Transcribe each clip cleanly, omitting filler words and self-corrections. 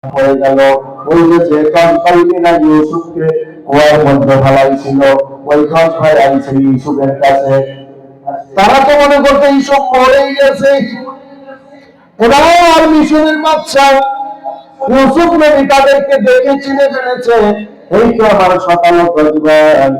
হয়ে গেল। ওই যে কনকাইনেরা ইউসুফকে কুয়ার মধ্যে ফেলাইছিল, ওই দশ ভাই আইছে ইউসুফের কাছে। তারা তো মনে করতে ইউসুফ মরেই গেছে। এবার মিশরের বাদশা ইউসুফ নবী তাদেরকে দেখে চিনে ফেলেছে, এই তো আমার সকালে গজবান।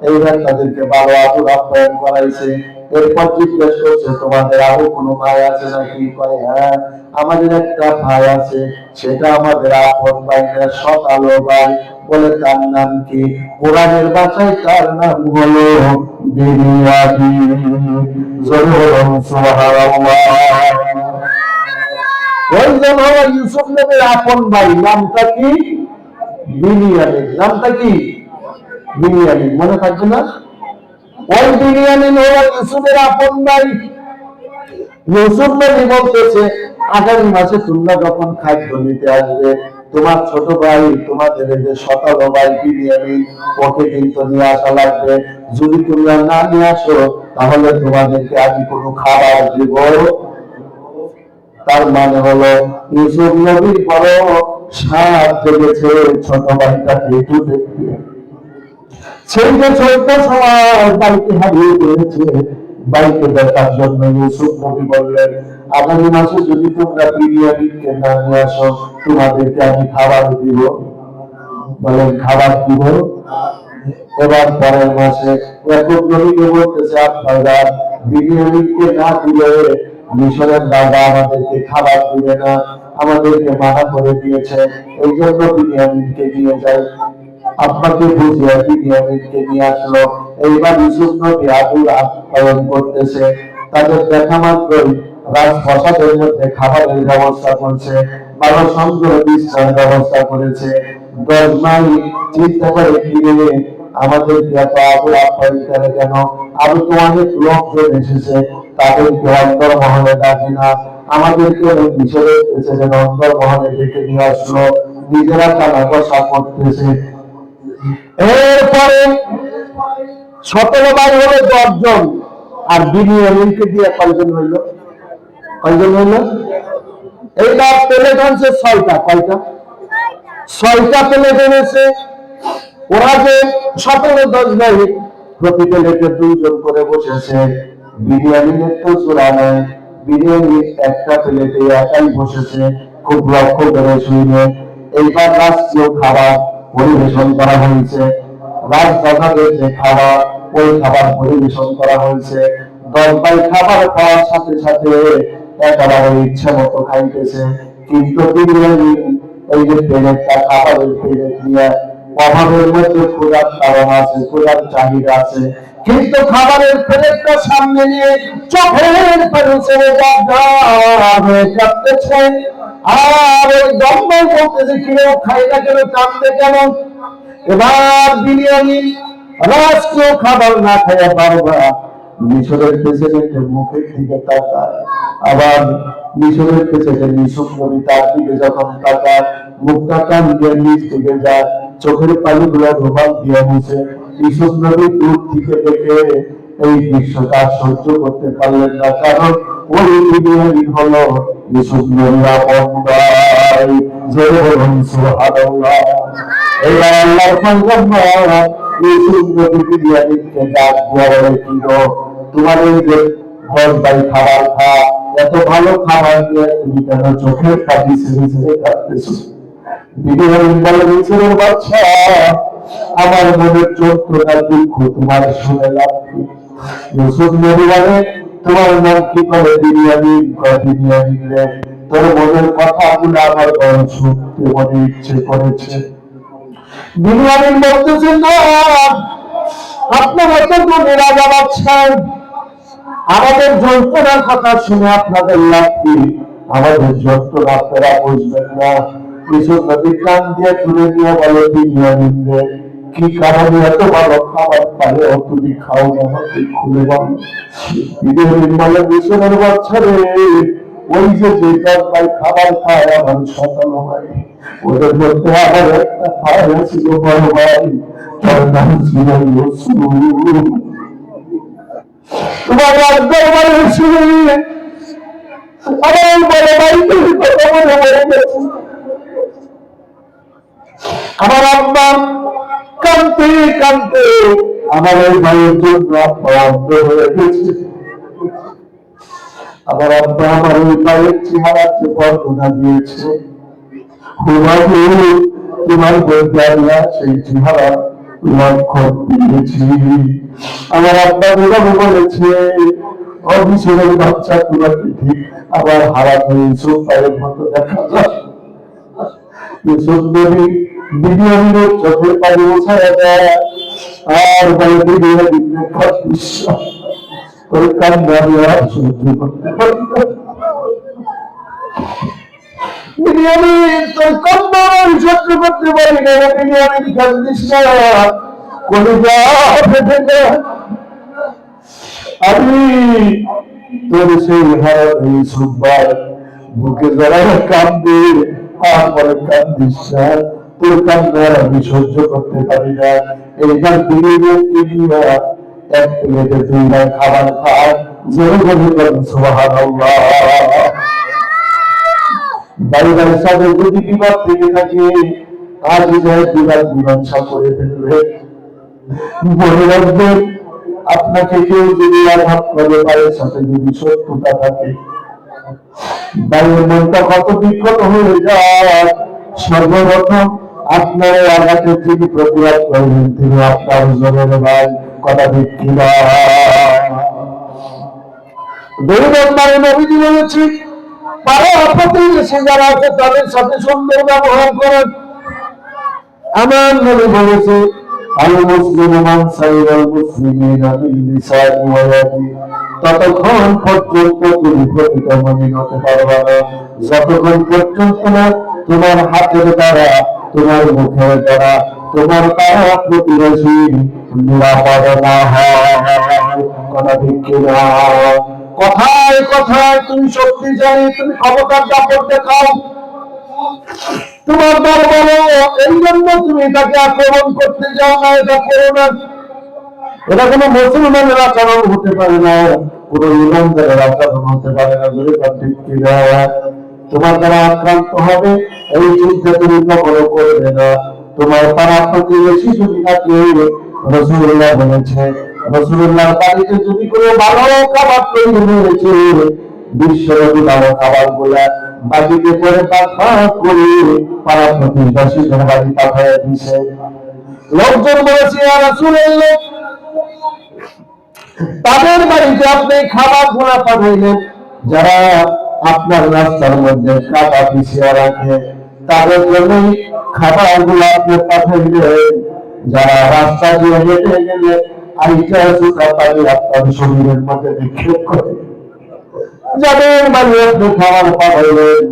এইবার তাদেরকে ভালো আদর আপ্যায়ন করাইছে। এরপর জিজ্ঞেস করছে, তোমাদের আরো কোনো ভাই আছে নাকি? কয় হ্যাঁ, আমাদের একটা ভাই আছে, সেটা আমাদের আপন ভাই, সকালো ভাই। বলে তার নাম কি? কোরআনের ভাষায় তার নাম হলো বিনিয়ামিন। জোরে বলুন সুবহানাল্লাহ। ওই জন্য ইউসুফ নবীর আপন ভাই নামটা কি? বিনিয়ামিন। নামটা কি? বিনিয়ামিন। মনে থাকবে না? ওই বিনিয়ামিন হলো ইউসুফের আপন ভাই। ইউসুফ নবী বলতেছে, আগামী মাসে তোমরা যখন খাদ্য নিতে আসবে, তোমার ছোট ভাই, তোমাদের যে সকাল ভাই বিনিয়ামিন, ওকে কিন্তু নিয়ে আসা লাগবে। যদি তোমরা না নিয়ে আসো, তাহলে তোমাদেরকে আমি কোনো খাবার দিব। তার মানে হলো ইউসুফ নবীর বড় সাপ জেগেছে ছোট ভাইটাকে একটু দেখতে। সেই যে ছোট্ট সময় বাড়িতে হারিয়ে ফেলেছে, বাড়িতে দেখার জন্য ইউসুফ নবী বললেন, আগামী মাসে যদি তোমরা বিরিয়ানিকে না নিয়ে আসো, তোমাদেরকে আমি খাবার দিব। বলেন খাবার দিব। এবার পরের মাসে ইয়াকুব নবীকে বলতেছে, আপনারা বিরিয়ানিকে না দিলে মিশরের দাদা আমাদেরকে খাবার দিবে না, আমাদেরকে মানা করে দিয়েছে, এই জন্য বিরিয়ানিকে নিয়ে যাই। আপনাকে বুঝিয়ে বিরিয়ানিকে নিয়ে আসলো। এইবার ইউসুফ নবী আদর আপ্যায়ন করতেছে। তাদের দেখা মাত্রই রাজপ্রাসাদের মধ্যে খাবারের ব্যবস্থা করছে, ভালো সুন্দর বিশ্রামের ব্যবস্থা করেছে। 10 মাইল চিন্তা করে ফিরে, আমাদেরকে এত আদর আপ্যায়ন করে কেন? আরো তো অনেক লোকজন এসেছে, তাদেরকে অন্তর মহলে ডাকি না, আমাদেরকে মিশরে এসেছেন অন্তর মহলে ডেকে নিয়ে আসলো। নিজেরা টানা কষা করতেছে। এরপরে 17 ভাই হলো 10 জন, আর বিনিয়ামিনকে দিয়ে কয়জন হইল? কয়জন হইল? এইবার প্লেট আনছে 6টা। কয়টা? 6টা প্লেট এনেছে। ওরা যে 17-10 ভাই, প্রতি প্লেটে 2 জন করে বসেছে। বিরিয়ানির তো জোড়া নাই, বিরিয়ানি একটা প্লেটে একাই বসেছে। খুব লক্ষ্য করে শুনে এইবার রাষ্ট্রীয় খাবার পরিবেশন করা হয়েছে। রাজপ্রাসাদের যে খাবার, ওই খাবার পরিবেশন করা হয়েছে। 10 ভাই খাবার খাওয়ার সাথে সাথে একেবারে ইচ্ছা মতো খাইতেছে। কিন্তু বিরিয়ানি, এই যে প্লেটটা খাবারের প্লেট নিয়ে, অভাবের মধ্যে ক্ষুধার কারণ আছে, ক্ষুধার চাহিদা আছে, কিন্তু খাবারের প্লেটটা সামনে নিয়ে চোখের পানি ছেড়ে কাঁদতেছে। আর ওই দম্বল বলতেছে, কেউ খাই না কেন, কাঁদতে কেন? এবার বিরিয়ানি রাষ্ট্রীয় খাবার না খাইয়া বারবার মিশরের প্রেসিডেন্টের মুখের দিকে তাকায়। আবার মিশরের প্রেসিডেন্ট ইউসুফ নবী তার দিকে যখন তাকায়, মুখটা টান দিয়ে নিচ থেকে যায়, চোখের পানিগুলো রোমাল দিয়ে মুছে। ইউসুফ নবী দূর থেকে দেখে এই দৃশ্যটা সহ্য করতে পারলেন না, কারণ ওই বিরিয়ানি হলো ইউসুফ নবীর আপন ভাই। জোরে বলুন সুবহানাল্লাহ। এবার আল্লাহর পয়গম্বর ইউসুফ নবী বিরিয়ানিকে ডাক দিয়া বলে, কি গো, তোমার এই যে 10 ভাই খাবার খা, এত ভালো খাবার দিয়ে তুমি কেন চোখের পানি ছেড়ে ছেড়ে কাঁদতেছো? বিরিয়ানি বলে, মিশরের বাদশা, আমার মনের যন্ত্রণা দুঃখ তোমার শুনে লাগবে। ইউসুফ নবী বলে, তোমার নাম কি? করে বিরিয়ানি। বিরিয়ানি রে, তোর মনের কথাগুলো আমার বড় শুনতে মনে ইচ্ছে করেছে। বিনিয়ামিন বলতেছেন, না, আপনার এত গুণেরা যাচ্ছেন, আমাদের যন্ত্রণার কথা শুনে আপনাদের লাভ কি? আমাদের যন্ত্রণা আপনারা বুঝবেন না। ইউসুফ নবী কান দিয়ে তুলে নিয়ে বলে, বিনিয়ামিন রে, কি কারণে এত ভালো খাবার পাইও তুমি খাও না, আমাকে খুলে বল। বিনিয়ামিন বলে, মিশরের বাচ্চা রে, ওই যে 10 ভাই খাবার খায় আমার সকাল হয়, ওদের মধ্যে আমার একটা ভাই ছিল, বড় ভাই, তার নাম ছিল ইউসুফ। তোমার রাজ্যের বাড়ি শুনে আমার বড় ভাই তুমি কথা বলে মরে গেছে। আমার আব্বা কাঁদতে কাঁদতে আমার ওই ভাইয়ের জন্য আব্বা অন্ধ হয়ে গেছে। আমার আব্বা আমার ওই ভাইয়ের চেহারাকে বর্ণনা দিয়েছে, তোমার বলতে আল্লাহ সেই চেহারা লক্ষণ দিয়েছি। আমার আব্বা এভাবে বলেছে, অভিষেকের বাচ্চা তোমাকে ঠিক আবার হারাতে ইউসুফ ভাইয়ের মতো দেখা যায়। ইউসুফ নবী বিনিয়ামিনের চোখের পানি মোছায়া দেয় আর বলে বিনিয়ামিনের বিশ্বাস ওই কান্না আর সহ্য করতে পারি না। বিনিয়ামিন তোর কান্না আমি সহ্য করতে পারি না। বিনিয়ামিন কান্দিস না, কলিজা ফেটে যায়। আমি তোর সেই হারাত ইউসুফ ভাই বুকে জড়ায় কান্দে আর বলে কান্দিস না, তোর কান্না আমি সহ্য করতে পারি না। এইবার বিনিয়ামিন এক প্লেটে 2 বার খাবার খায়, জোরে বলেন সুবহানাল্লাহ। বাড়ির সাথে যদি বিবাদ থেকে থাকে আজ বিবাদ মীমাংসা করে ফেলবে। মনে রাখবেন, আপনাকে কেউ যদি আঘাত করে, বাড়ির সাথে যদি শত্রুতা থাকে, বাড়ির মনটা কত বিক্ষত হয়ে যায়। সর্বপ্রথম আপনার আঘাতের যিনি প্রতিবাদ করবেন তিনি আপনার জনের ভাই, কথা ঠিক কিনা? নবীজি বলেছি, পাড়া প্রতিবেশী যারা আছে তাদের সাথে সুন্দর ব্যবহার করেন। আমার নবী বলেছে, আল মুসলিমু মান সাইরাল মুসলিমিনা বিল লিসানি ওয়া ইয়াদি। ততক্ষণ পর্যন্ত তুমি প্রকৃত মুমিন হতে পারবে না যতক্ষণ পর্যন্ত না তোমার হাতের দ্বারা, তোমার মুখের দ্বারা, তোমার পাড়া প্রতিবেশী নিরাপদ না হয়। কথা ঠিক কিনা? কথায় কথায় তুমি শক্তিশালী, তুমি ক্ষমতার দাপট দেখাও, তোমার দল বলো, এই জন্য তুমি তাকে আক্রমণ করতে যাও না। এটা করো না। এটা কোনো মুসলমানের আচরণ হতে পারে না, কোনো ইমানদারের আচরণ হতে পারে না। তোমার দ্বারা আক্রান্ত হবে এই চিন্তা তুমি কখনো করবে না। তোমার পাড়া প্রতিবেশী যদি থাকে, রাসূলুল্লাহ বলেছে, রাসূলুল্লাহর বাড়িতে যদি কোনো ভালো খাবার তৈরি হয়েছে, বিশ্বব্যাপী ভালো খাবার গুলা বাড়িতে করে পাক করে পাড়া প্রতিবেশীদের বাড়ি পাঠায় দিছে। লোকজন বলেছে, ইয়া রাসূলুল্লাহ, তাদের বাড়িতে আপনি খাবার গুলা পাঠাইলেন, যারা আপনার রাস্তার মধ্যে কাটা পিছিয়ে রাখে তাদের জন্যই খাবার গুলা আপনি পাঠাইলেন। যারা রাস্তা দিয়ে হেঁটে গেলে আইটা সুতা পানি আপনার শরীরের মধ্যে নিক্ষেপ করে, যাদের বাড়ি আপনি খাবার পাঠাইলেন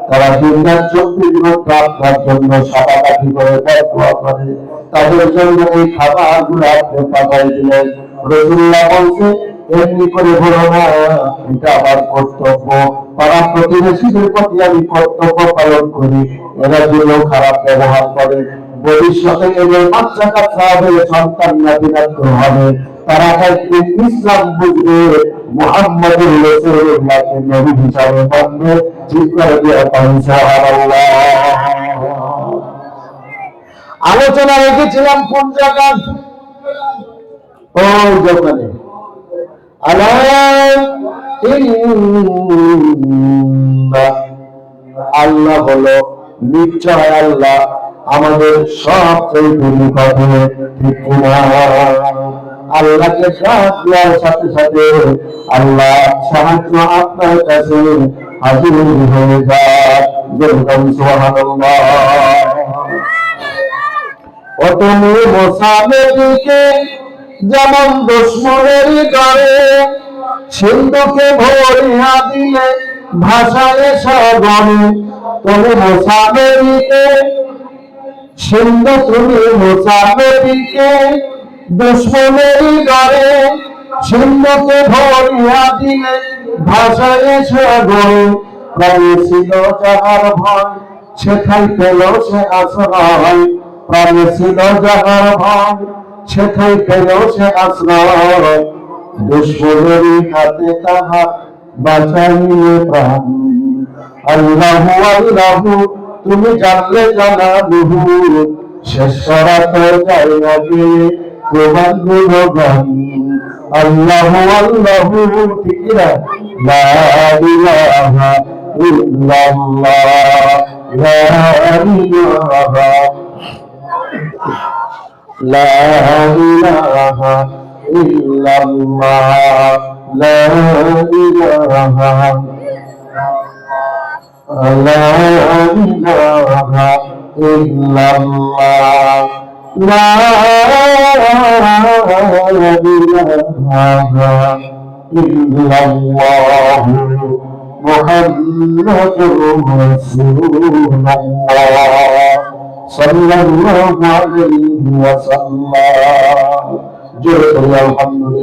তারা 24 ঘন্টা আপনার জন্য সাবাকাঠি করে বদুয়া করে, তাদের জন্য এই খাবার গুলো আপনি পাঠাই দিলেন। রাসূলুল্লাহ বলছে, এমনি করে বলো না, এটা আমার কর্তব্য। পাড়া প্রতিবেশীদের প্রতি আমি কর্তব্য পালন করি। এরা যেন খারাপ ব্যবহার করে, ভবিষ্যতে এদের বাচ্চা কাচ্চা হবে, সন্তান নাতি-নাতনি হবে, তারা একদিন ইসলাম বুঝবে, মুহাম্মদুর রাসূলুল্লাহকে নবী হিসাবে মানবে। ঠিক করে দিয়ে সুবহানাল্লাহ। আলোচনা রেখেছিলাম কোন জায়গা? ওই দোকানে। আল্লাহ হলো নিশ্চয়, আল্লাহ আমাদের সবচেয়ে নিকট। ঠিক কিনা? আল্লাহকে ডাক দেওয়ার সাথে সাথে আল্লাহ সাহায্য আপনার কাছে হাজির হয়ে যায়। যেরকম সুবহানাল্লাহ। ও তুমি মোসামের দিকে যেমন দুশ্মনের ঘরে সিন্ধুকে ভরিয়া দিলে ভাষায় সাগরে। তুমি মোসামেরিকে সিন্ধু, তুমি মোসামেরিকে দুশ্মনের ঘরে সিন্ধুকে ভরিয়া দিলে ভাষায় সাগরে। প্রাণে ছিল যাহার ভয় সেথায় পেল সে আশ্রয়। প্রাণে ছিল যাহার ভয় সেথায় পেল সে আশ্রয়। দুশ্মনেরই হাতে তাহার বাঁচাইয়ে প্রাণ। আল্লাহু আল্লাহু তুমি জানলে জানালুহু, শেষ করা তো যায় না যে তোমার গুণগান আল্লাহু আল্লাহু ঠিক না লা ইলাহা ইল্লাল্লাহ লা ইলাহা لا إله إلا الله لا إله لا إله إلا الله لا إله إلا الله محمد رسول الله صلى الله عليه وسلم. الحمد لله.